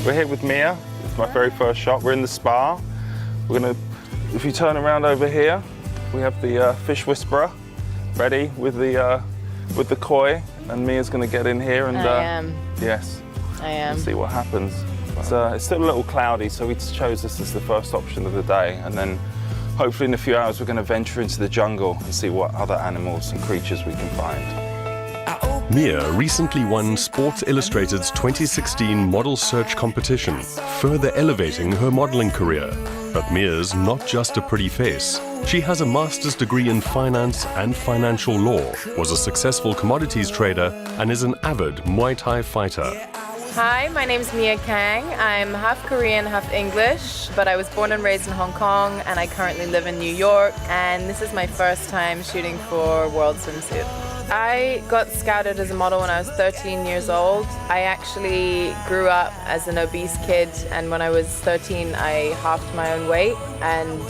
We're here with Mia. It's my very first shot. We're in the spa. If you turn around over here, we have the fish whisperer ready with the koi, and Mia's going to get in here and I am. Yes, I am. and see what happens. It's still a little cloudy, so we chose this as the first option of the day, and then hopefully in a few hours we're going to venture into the jungle and see what other animals and creatures we can find. Mia recently won Sports Illustrated's 2016 model search competition, further elevating her modeling career. But Mia's not just a pretty face. She has a master's degree in finance and financial law, was a successful commodities trader, and is an avid Muay Thai fighter. Hi, my name's Mia Kang. I'm half Korean, half English, but I was born and raised in Hong Kong, and I currently live in New York, and this is my first time shooting for World Swimsuit. I got scouted as a model when I was 13 years old. I actually grew up as an obese kid, and when I was 13 I halved my own weight, and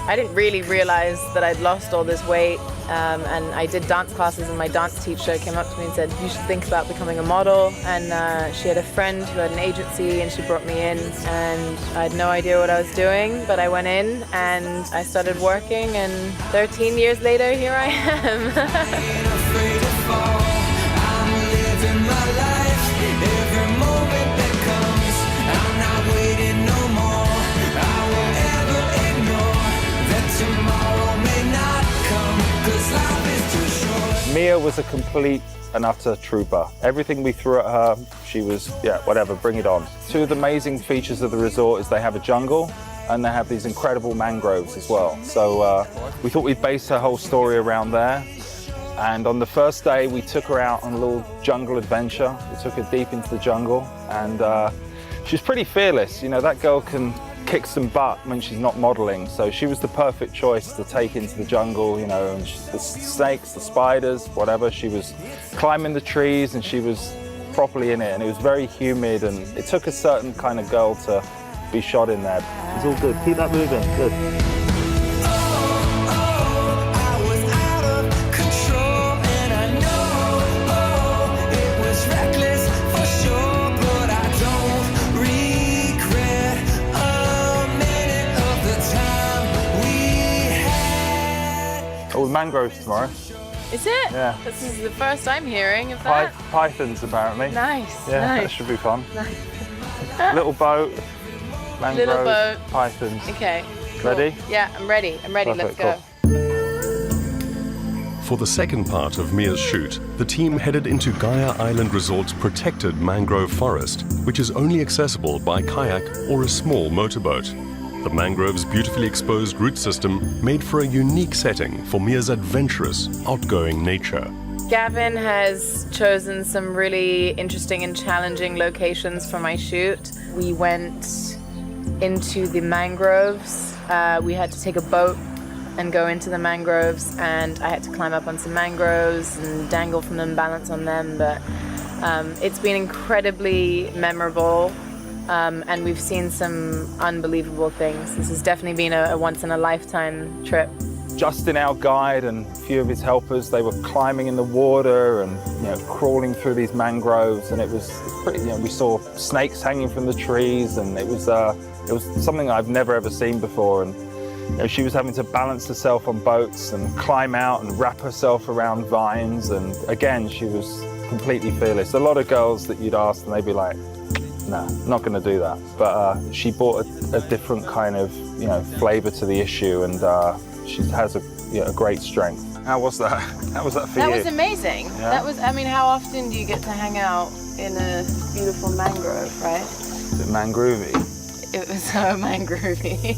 I didn't really realize that I'd lost all this weight, and I did dance classes, and my dance teacher came up to me and said, you should think about becoming a model. And she had a friend who had an agency, and she brought me in, and I had no idea what I was doing, but I went in and I started working, and 13 years later here I am. Mia was a complete and utter trooper. Everything we threw at her, she was, yeah, whatever, bring it on. Two of the amazing features of the resort is they have a jungle and they have these incredible mangroves as well. So we thought we'd base her whole story around there. And on the first day, we took her out on a little jungle adventure. We took her deep into the jungle, and she's pretty fearless. You know, that girl can kick some butt when she's not modeling, so she was the perfect choice to take into the jungle, you know, and the snakes, the spiders, whatever. She was climbing the trees, and she was properly in it, and it was very humid, and it took a certain kind of girl to be shot in there. It's all good. Keep that moving. Good. Oh, mangroves tomorrow. Is it? Yeah. This is the first I'm hearing of that. Pythons, apparently. Nice. Yeah, nice. that should be fun. Nice. Little boat, mangroves, Little boat. pythons. Okay. Cool. Ready? Yeah, I'm ready. I'm ready. Perfect, Let's go. For the second part of Mia's shoot, the team headed into Gaia Island Resort's protected mangrove forest, which is only accessible by kayak or a small motorboat. The mangrove's beautifully exposed root system made for a unique setting for Mia's adventurous, outgoing nature. Gavin has chosen some really interesting and challenging locations for my shoot. We went into the mangroves. We had to take a boat and go into the mangroves, and I had to climb up on some mangroves and dangle from them, balance on them, but it's been incredibly memorable. And we've seen some unbelievable things. This has definitely been a once-in-a-lifetime trip. Justin, our guide, and a few of his helpers, they were climbing in the water and, you know, crawling through these mangroves, and it was pretty, you know, we saw snakes hanging from the trees, and it was something I've never ever seen before. And you know, she was having to balance herself on boats and climb out and wrap herself around vines, and again, she was completely fearless. A lot of girls that you'd ask, and they'd be like, no, not going to do that. But she brought a different kind of, you know, flavour to the issue, and she has a great strength. How was that? How was that for you? That was amazing. Yeah? That was, I mean, how often do you get to hang out in a beautiful mangrove, right? Is it mangrovey? It was so mangrovey.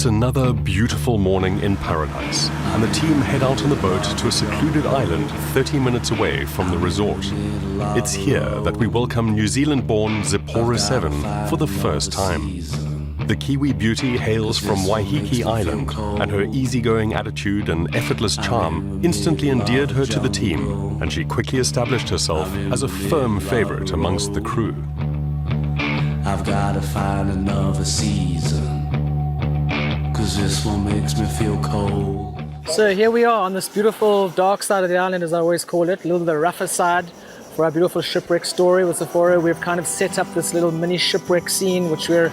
It's another beautiful morning in paradise, and the team head out on the boat to a secluded island 30 minutes away from the resort. It's here that we welcome New Zealand-born T1E7 for the first time. The Kiwi beauty hails from Waiheke Island, and her easygoing attitude and effortless charm instantly endeared her to the team, and she quickly established herself as a firm favorite amongst the crew. I've gotta find another season, 'cause this one makes me feel cold. So here we are on this beautiful dark side of the island, as I always call it, a little bit rougher side for our beautiful shipwreck story with Sephora. We've kind of set up this little mini shipwreck scene, which we're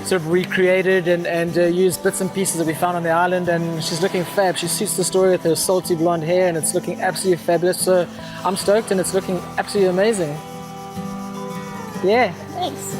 sort of recreated and used bits and pieces that we found on the island, and she's looking fab. She suits the story with her salty blonde hair, and it's looking absolutely fabulous. So I'm stoked, and it's looking absolutely amazing. Yeah. Thanks.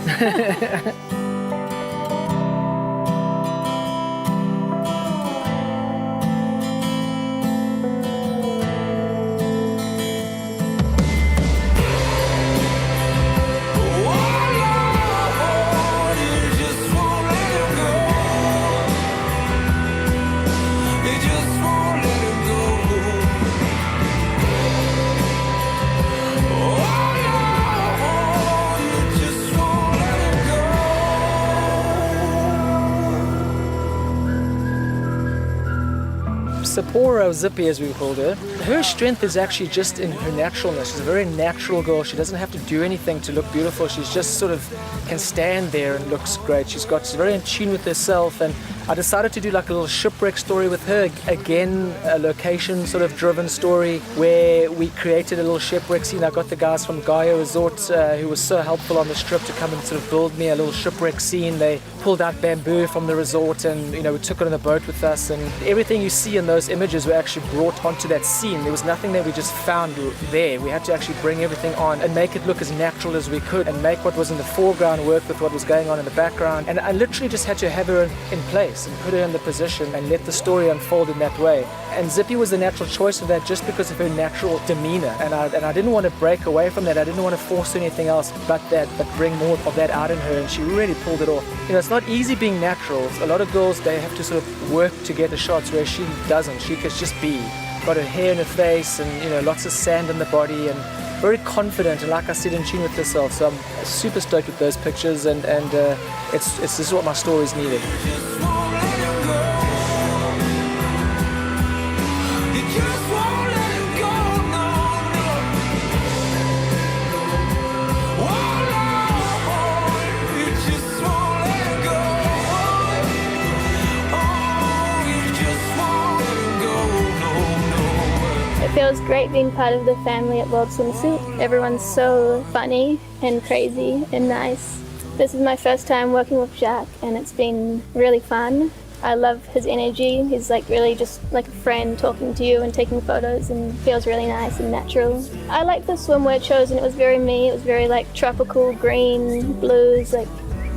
Sephora, or Zippy as we called her, her strength is actually just in her naturalness. She's a very natural girl. She doesn't have to do anything to look beautiful. She's just sort of can stand there and looks great. She's very in tune with herself, and I decided to do like a little shipwreck story with her. Again, a location sort of driven story where we created a little shipwreck scene. I got the guys from Gaia Resort who was so helpful on this trip to come and sort of build me a little shipwreck scene. They pulled out bamboo from the resort, and we took it on the boat with us, and everything you see in those images were actually brought onto that scene. There was nothing that we just found there. We had to actually bring everything on and make it look as natural as we could, and make what was in the foreground work with what was going on in the background. And I literally just had to have her in place and put her in the position and let the story unfold in that way. And Zippy was the natural choice of that just because of her natural demeanor, and I didn't want to break away from that. I didn't want to force anything else but bring more of that out in her, and she really pulled it off. It's not easy being natural. A lot of girls, they have to sort of work to get the shots, where she doesn't. She could just be. Got her hair in her face, and lots of sand in the body, and very confident, and like I said, in tune with herself. So I'm super stoked with those pictures, and this is what my stories needed. It feels great being part of the family at World Swimsuit. Everyone's so funny and crazy and nice. This is my first time working with Jacques, and it's been really fun. I love his energy. He's really just like a friend talking to you and taking photos, and feels really nice and natural. I like the swimwear chosen. It was very me. It was very tropical green, blues,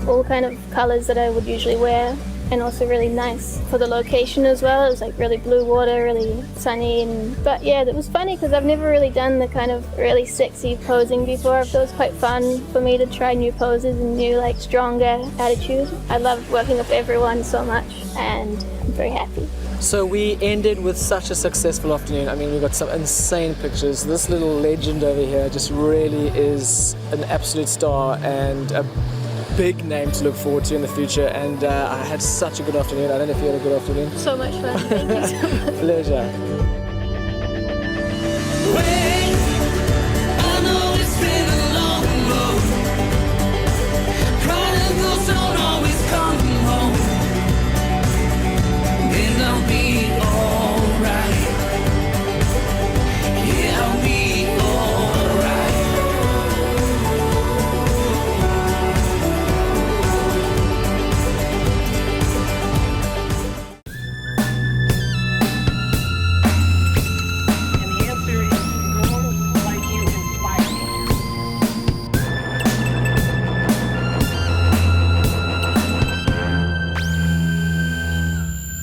all kind of colors that I would usually wear. And also really nice for the location as well. It was really blue water, really sunny. But yeah, it was funny because I've never really done the kind of really sexy posing before. It was quite fun for me to try new poses and new stronger attitude. I love working with everyone so much, and I'm very happy. So we ended with such a successful afternoon. I mean, we got some insane pictures. This little legend over here just really is an absolute star and a big name to look forward to in the future, and I had such a good afternoon. I don't know if you had a good afternoon. So much fun. Thank you so much. Pleasure. I know it's been a long road. Prodigals don't always come home. And I'll be